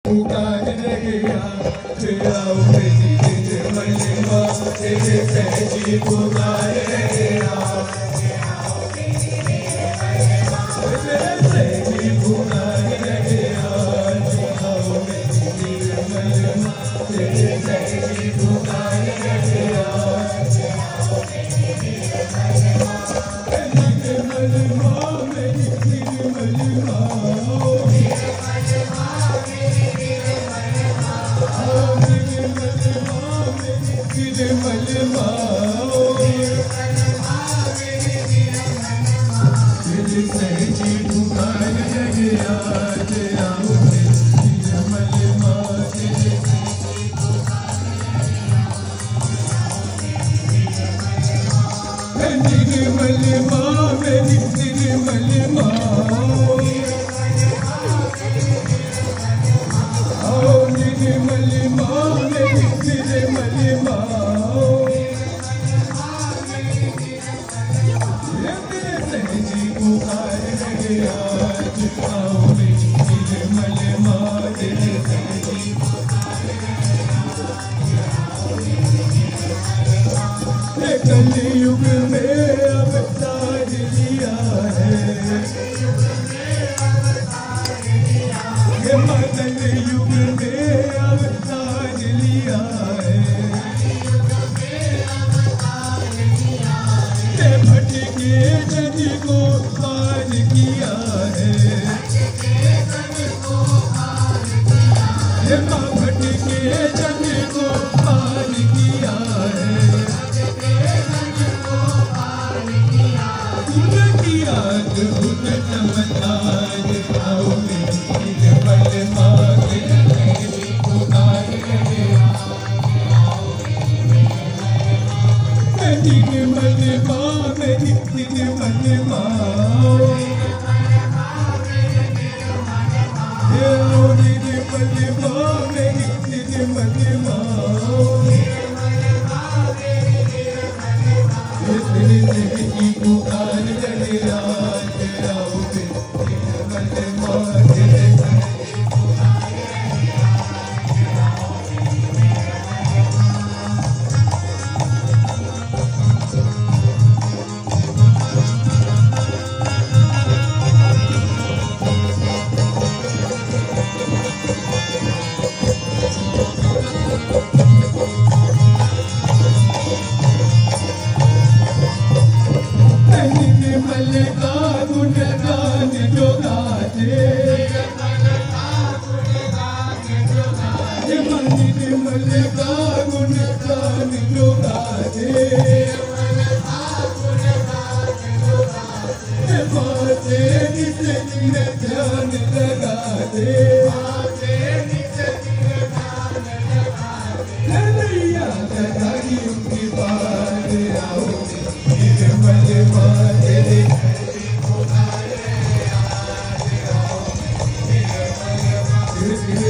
पुकार रहिया आओ मेरी निर्मल माँ तेरे सहजी पुकार रहिया तेरे सहजी पुकार रहिया आओ मेरी निर्मल माँ तेरे सहजी पुकार रहिया निर्मल माँ मेरी निर्मल माँ कलयुग में अवतार लिया है कलयुग में अवतार लिया है भटके जन को पार किया है भटके जन को पार किया है अद्भुत चमत्कार आओ मेरी निर्मल माँ तेरी पुकार मेरी निर्मल माँ मेरी निर्मल माँ निर्मल माँ मेरी निर्मल माँ तेरे सहजी पुकार रहिया आओ मेरी निर्मल माँ तेरे सहजी पुकार निर्मल का गुणगान जो गाते निर्मल का गुणगान जो गाते माते नित्य दिन ध्यान लगाते नैया लगाई उनकी बात आओ निर्मल माँ तेरे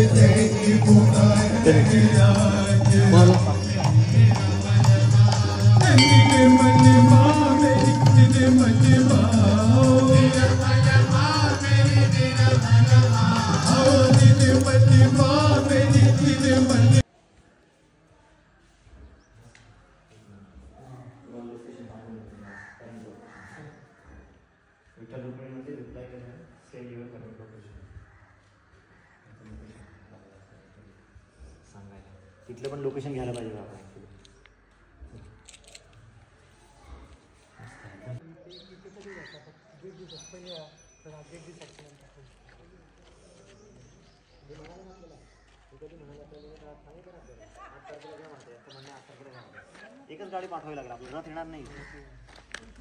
सहजी पुकार रहिया निर्मल माँ मेरी निर्मल माँ निर्मल माँ मेरी निर्मल विठ्ठल रुक्मिणीमध्ये रिप्लाय केला सेंड युअर कमेंट लोकेशन सांगायला तिथलं पण लोकेशन घ्यायला पाहिजे आपण एकच गाडी पाठवावी लागेल आपल्याला रथ येणार नाही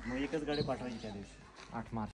मग एकच गाडी पाठवायची त्या दिवशी 8 मार्च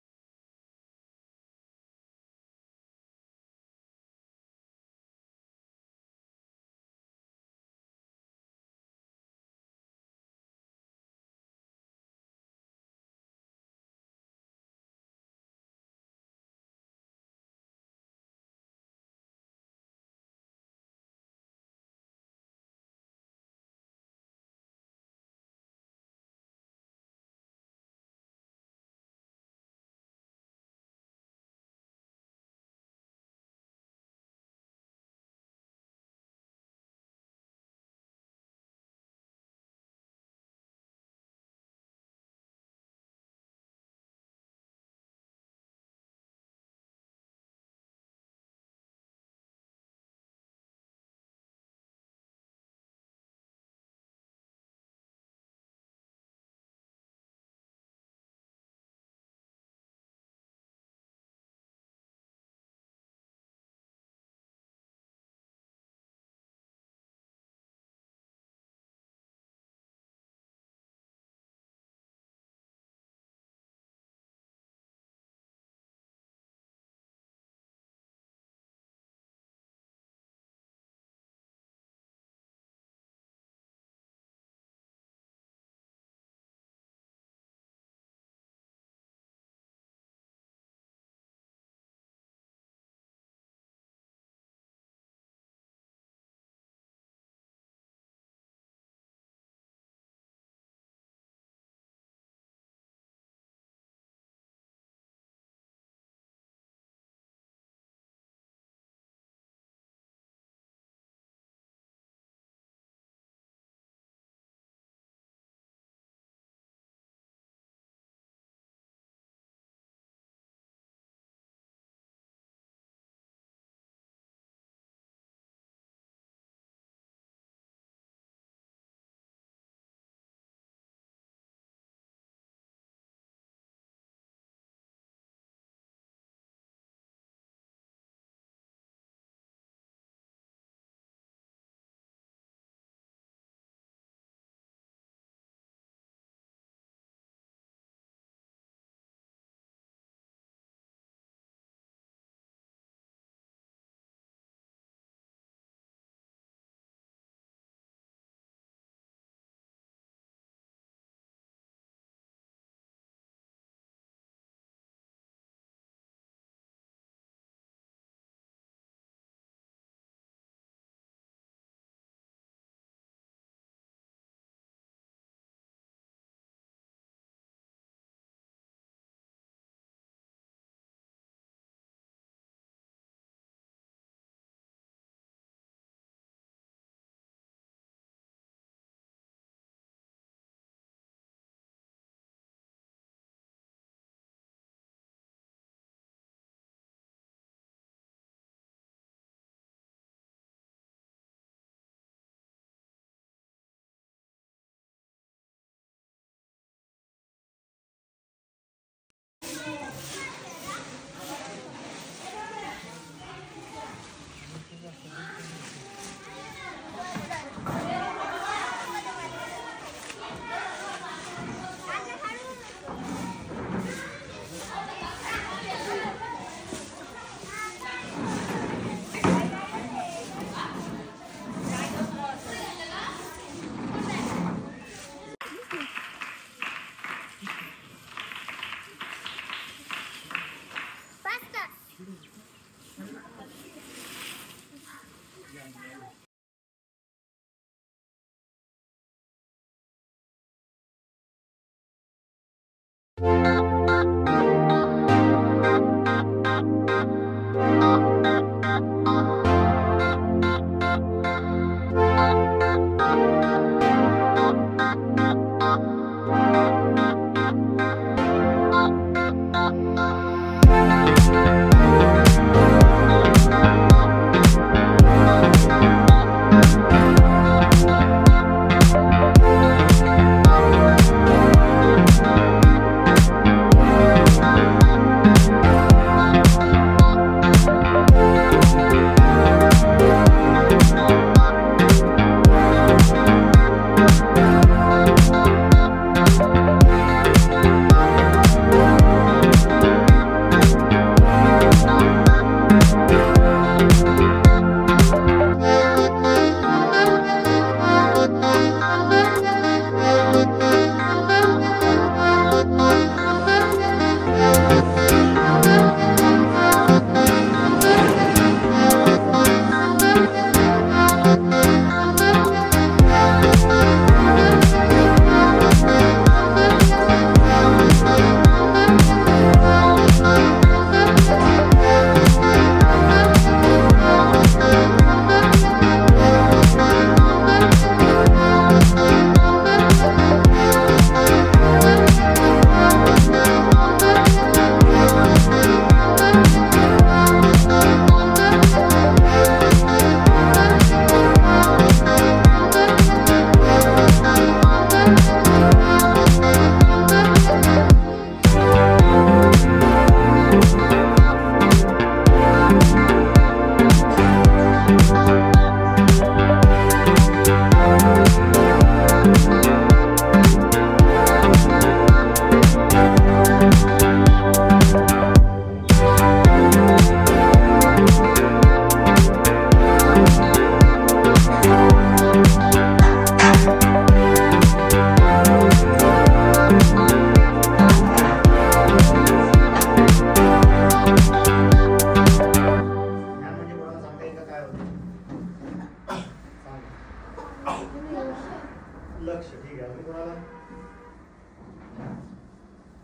लक्ष. ठीक आहे. अजून कोणाला?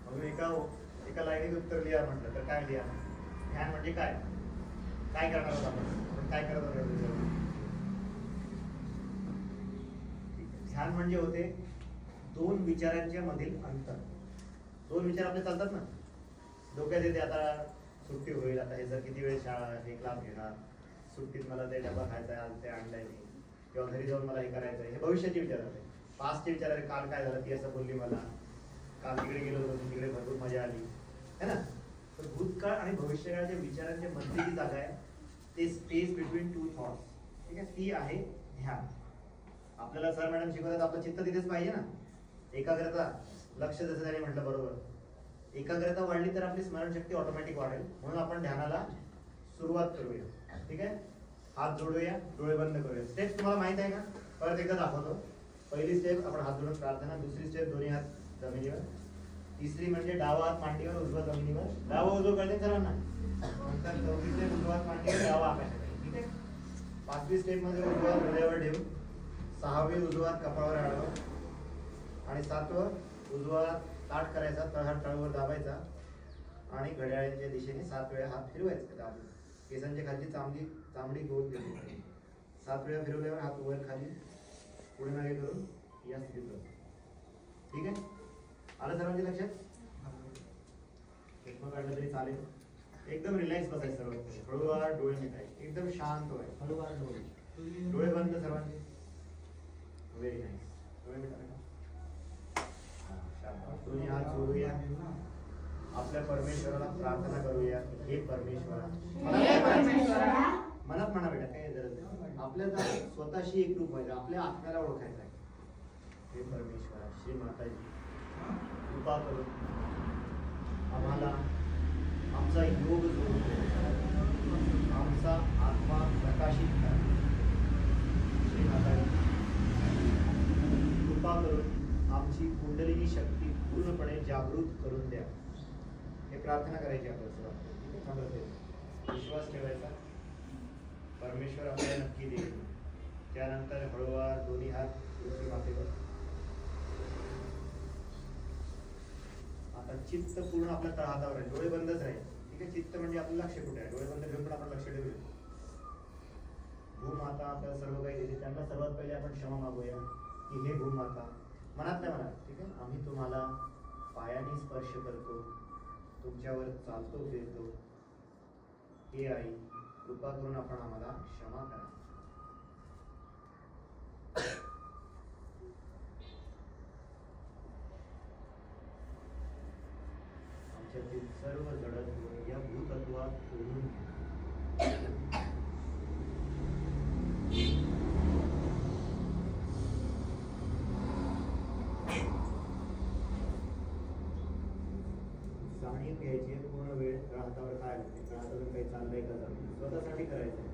अजून एका लाईनीत उत्तर लिहा म्हटलं तर काय लिहा? ध्यान म्हणजे काय? काय करणार आहोत आपण काय करत आहोत? ध्यान म्हणजे होते दोन विचारांच्या मधील अंतर. दोन विचार आपले चालतात ना डोक्यात येते, आता सुट्टी होईल, आता हे जर किती वेळ शाळा हे क्लास घेणार, सुट्टीत मला ते डबा खायचा आहे, आज ते आणलंय नाही, किंवा घरी जाऊन मला हे करायचं आहे, हे भविष्याचे विचार होते. पास्टचे विचार आहे, काल काय झालं, ती असं बोलली मला, काल तिकडे गेलो होतो, तिकडे भरपूर मजा आली है ना. तर भूतकाळ आणि भविष्यकाळाच्या विचारांच्या मधली जी जागा आहे ते स्पेस बिटवीन टू थॉट्स, ठीक आहे, ती आहे ध्यान. आपल्याला सर मॅडम शिकवतात आपलं चित्त तिथेच पाहिजे ना, एकाग्रता, लक्ष जसं त्याने म्हटलं बरोबर. एकाग्रता वाढली तर आपली स्मरणशक्ती ऑटोमॅटिक वाढेल. म्हणून आपण ध्यानाला सुरुवात करूया. ठीक आहे, हात जोडूया, डोळे बंद करूया. स्टेप तुम्हाला माहित आहे का? परत एकदा दाखवतो. पहिली स्टेप आपण हात जोडून प्रार्थना, दुसरी स्टेप दोन्ही हात जमिनीवर, तिसरी म्हणजे डावा हात मांडीवर, उजवा जमिनीवर, डावा उजवा कळते सर्वांना. नंतर चौथी स्टेप उजवा हात मांडीवर, डावा आकाशाकडे. ठीक आहे. पाचवी स्टेप मध्ये उजवा हात हृदयावर ठेवू, सहावी उजवा हात कपाळावर आडवा, आणि सातवं उजवा हात ताठ करायचा, तळहात तळवर दाबायचा आणि घड्याळाच्या दिशेने 7 वेळा हात फिरवायचा. दाबून केसांच्या खालची चामडी गोल केली, 7 वेळा फिरवल्यावर हात वर खाली पुढे मागे करून या स्थितीत बसतो. ठीक आहे, आलं सर्वांच्या लक्षात? चष्मा काढला तरी चालेल. एकदम रिलॅक्स बसायचं सर्व, हळूवार डोळे मिटायचे, एकदम शांत व्हायचं, हळूवार डोळे बंद सर्वांचे. Very nice. डोळे मिटायचे, दोन्ही हात जोडूया, आपल्या परमेश्वराला प्रार्थना करूया. हे परमेश्वरा, मनात म्हणा बेटा, काय गरज नाही, आपल्याला स्वतःशी एकरूप व्हायचं, आपल्या आत्म्याला ओळखायचं आहे. हे परमेश्वरा, श्री माताजी, कृपा करून आम्हाला आमचा योग जोडून आमचा आत्मा प्रकाशित करा. श्री माताजी, कृपा करून आमची कुंडलिनी शक्ती पूर्णपणे जागृत करून द्या. हे प्रार्थना करायची आपल्याला. विश्वास ठेवायचा, परमेश्वर आपल्याला नक्की देईल. त्यानंतर हळूवार दोन्ही हात पृथ्वी मातेवर. आता आता चित्त पूर्ण आपल्या तळहातावर आहे, डोळे बंदच राहील. ठीक आहे, चित्त म्हणजे आपलं लक्ष कुठे आहे, डोळे बंद ठेवून पण आपण लक्ष ठेवू. भूमाता आपल्याला सर्व काही देते, त्यांना सर्वात पहिले आपण क्षमा मागूया की हे भूमाता, मनात नाही म्हणा. ठीक आहे, आम्ही तुम्हाला पायाने स्पर्श करतो, तुमच्यावर चालतो फिरतो. हे आई, कृपा करून आपण आम्हाला क्षमा करा. आमच्यातील सर्व जडत्व या भूतत्वात ओढून घ्या. जाणीव घ्यायची पूर्ण वेळ राहतावर काय होते, राहतावर काही चाललंय का, स्वतःसाठी करायचं.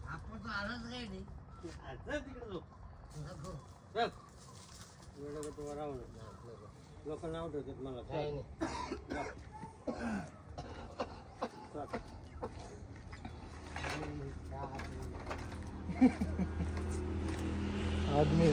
आपण तो आलाच काही नाही. लोक नाव ठेवतात मला. काही नाही. आदमी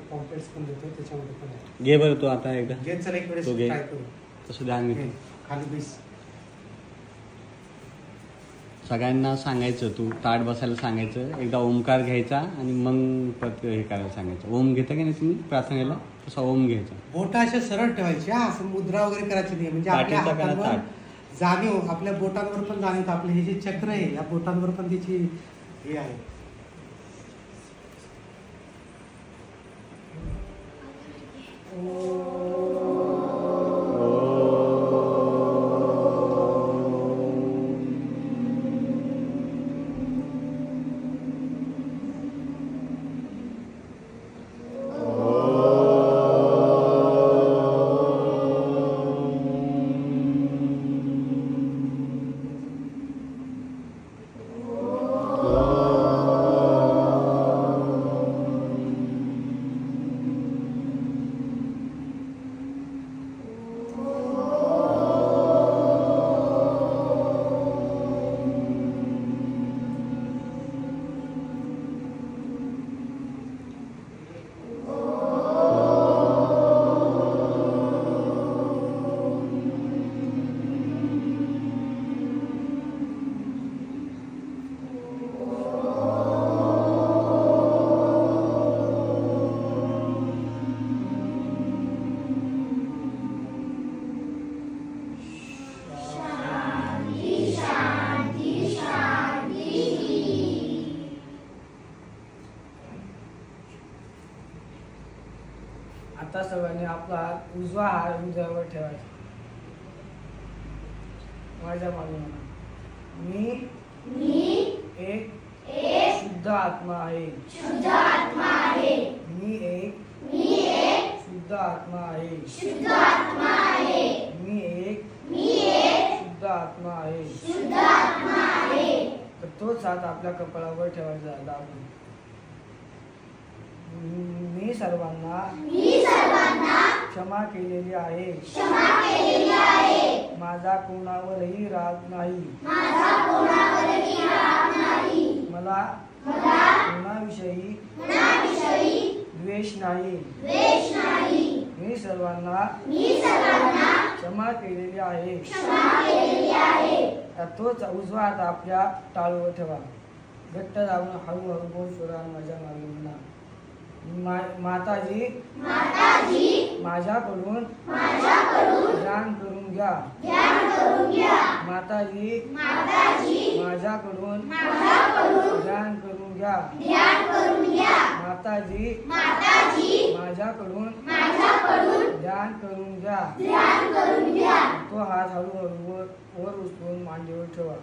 कॉम्प्लेक्स पण देतो त्याच्यामध्ये पण आहे. घे बरं तू आता एकदा घे चल एक वेळेस तो घे. ट्राय करू. तसं ध्यान घे. खाली बेस सगळ्यांना सांगायचं, तू ताट बसायला सांगायचं, एकदा ओमकार घ्यायचा आणि मग परत हे करायला सांगायचं. ओम घेता की नाही तुम्ही प्रार्थनेला, तसा ओम घ्यायचा. बोट अशा सरळ ठेवायची, हा असं मुद्रा वगैरे करायची नाही. म्हणजे आपल्या ताटीचा करा हातांवर जाणीव, आपल्या बोटांवर पण जाणीव. आपले हे जे चक्र आहे या बोटांवर पण त्याची हे आहे. आता सर्वांनी आपला हात उजवा हात हृदयावर ठेवायचा. माझ्या मागे म्हणा. मी एक शुद्ध आत्मा आहे. मी एक शुद्ध आत्मा आहे. मी एक शुद्ध आत्मा आहे. तर तोच हात आपल्या कपाळावर ठेवायचा दाबून. मी सर्वांना क्षमा केलेली आहे. माझा कोणावरही राग नाही. मला कोणाविषयी द्वेष नाही. मी सर्वांना क्षमा केलेली आहे. तोच उजवा हात आपल्या टाळूवर ठेवा. घट्ट दाबून हळूहळू बोल सुरा माझ्या मागे म्हणा. माताजी माझ्याकडून ध्यान करून घ्या. माताजी माझ्याकडून ध्यान करून घ्या. माताजी माझ्याकडून ध्यान करून घ्या. तो हात हळूहळू वर उचलून मांडीवर ठेवा.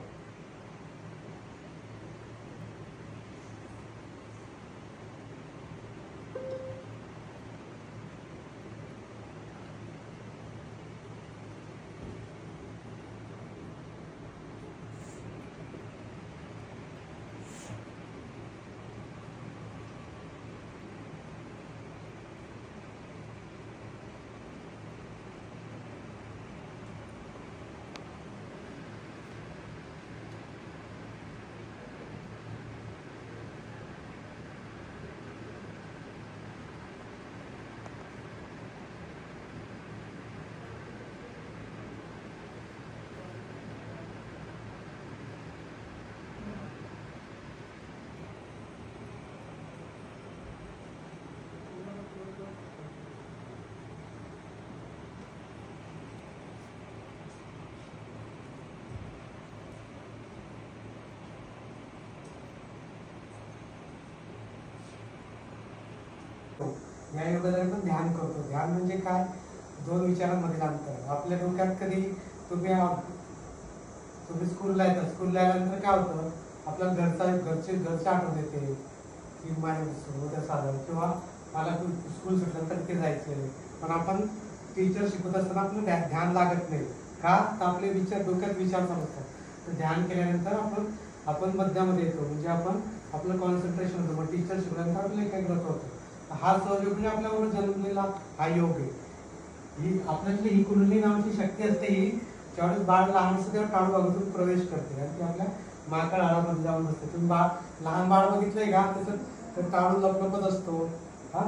या योगाला पण ध्यान करतो. ध्यान म्हणजे काय? दोन विचारांमध्ये अंतर. आपल्या डोक्यात कधी तुम्ही स्कूलला येतात. स्कूलला आल्यानंतर काय होतं, आपल्याला घरचे आठवण येते की माझ्या उद्या साधं किंवा मला स्कूल सुटल्यानंतर ते जायचं. पण आपण टीचर शिकवत असताना आपलं ध्यान लागत नाही का? तर आपले डोक्यात विचार चालू असतात. तर ध्यान केल्यानंतर आपण मध्यामध्ये येतो. म्हणजे आपण आपलं कॉन्सन्ट्रेशन होतं. मग टीचर शिकल्यानंतर आपलं एकाग्रता होतं. हा सहयोग म्हणजे आपल्याबरोबर जन्मलेला हा योग आहे. ही आपल्यातली ही कुंडली नावाची शक्ती असते. ही ज्यावेळेस बाळ लहान असतं तेव्हा टाळू भागातून प्रवेश करते आणि ती आपल्या माकड हाडामध्ये जाऊन बसते. तुम्ही लहान बाळ बघितलंय का? त्याचं टाळू लपलपत असतो. हा,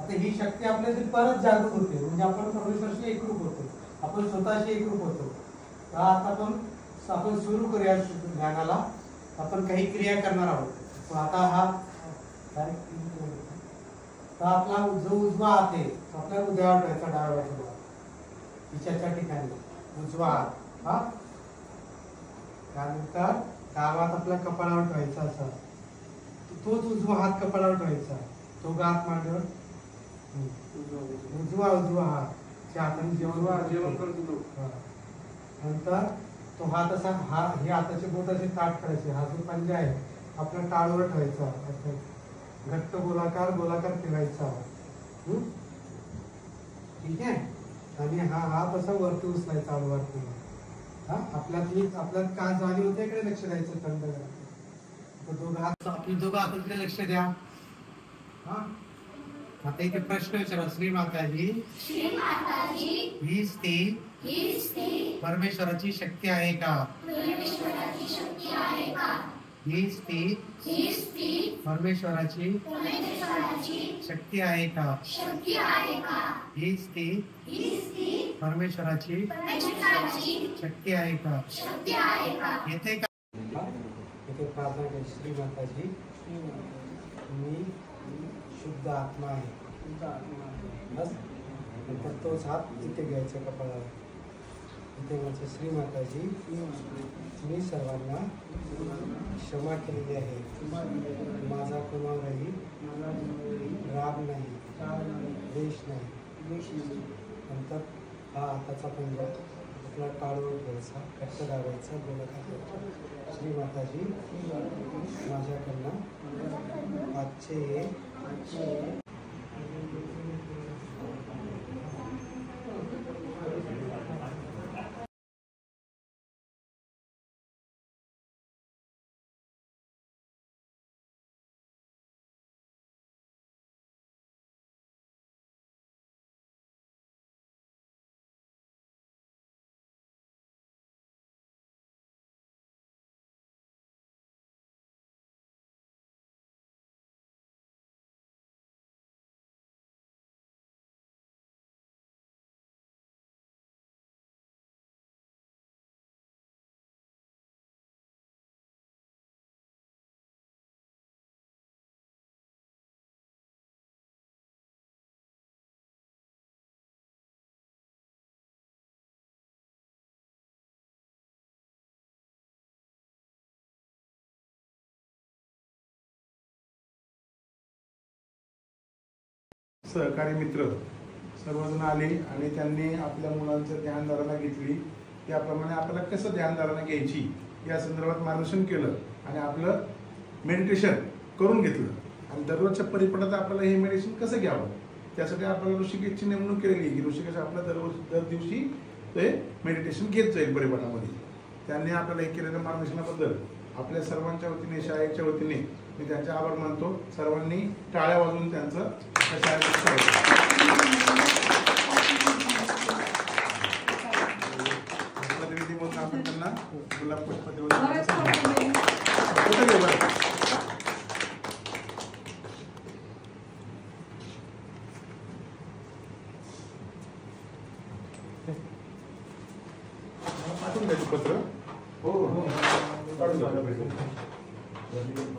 आता ही शक्ती आपल्याची परत जागृत होते. म्हणजे आपण परमेश्वराशी एकरूप होतो. आपण स्वतःशी एकरूप होतो. आता आपण सुरू करूया ज्ञानाला. आपण काही क्रिया करणार आहोत. आता हा तर आपला जो उजवा हात आहे तो आपल्या हृदयावर ठेवायचा. डाव्या बाजूला विचारच्या ठिकाणी उजवा हात. हा, त्यानंतर डावा हात आपल्या कपाळावर ठेवायचा. असा तोच उजवा हात कपाळावर ठेवायचा. तो हात मांडीवर. उजवा हात हाताने जेवण करतो. नंतर तो हात असा हे हाताचे बोट असे ताट करायचे. हा जो पंजा आहे आपल्या टाळूवर ठेवायचा. घट्ट गोलाकार फिरायचा. ठीक आहे. आणि हा हात असा वरती उचलायचा वरती. हा, आपल्यात काय जाणीव होते इकडे लक्ष द्यायचं. थंड दोघं हाताकडे लक्ष द्या. हा, आता इथे प्रश्न विचारा. श्री माताजी हीच ती परमेश्वराची शक्ती आहे का? हीच ती परमेश्वराची शक्ती आहे का? हीच ती परमेश्वराची शक्ती आहे का? येते का? इथे प्रार्थना करा. श्री माताजी मी शुद्ध आत्मा आहे. बस. नंतर तोच हात इथे घ्यायचा कपाळावर. इथे म्हणजे श्री माताजी मी सर्वांना क्षमा केलेली आहे. माझा कोणावरही राग नाही, द्वेष नाही. नंतर हा हाताचा पंजा आपला टाळूवर घ्यायचा, घट्ट दाबायचा, गोलाकार करायचा. श्री माताजी माझ्याकडनं आजचे सहकारी मित्र सर्वजण आले आणि त्यांनी आपल्या मुलांचं ध्यानधारणा घेतली. त्याप्रमाणे आपल्याला कसं ध्यानधारणा घ्यायची या संदर्भात मार्गदर्शन केलं आणि आपलं मेडिटेशन करून घेतलं. आणि दररोजच्या परिपटात आपल्याला हे मेडिटेशन कसं घ्यावं त्यासाठी आपल्याला ऋषिकेशची नेमणूक केलेली की ऋषिकेश आपल्या दर दिवशी ते मेडिटेशन घेत जाईल परिपटामध्ये. त्यांनी आपल्याला हे केलेल्या मार्गदर्शनाबद्दल आपल्या सर्वांच्या वतीने शाळेच्या वतीने मी त्यांचे आभार मानतो. सर्वांनी टाळ्या वाजवून त्यांचं म्हणून आपण त्यांना गुलाब पुष्प देऊन पाठवून द्यायचं पत्र. हो काढून द्या.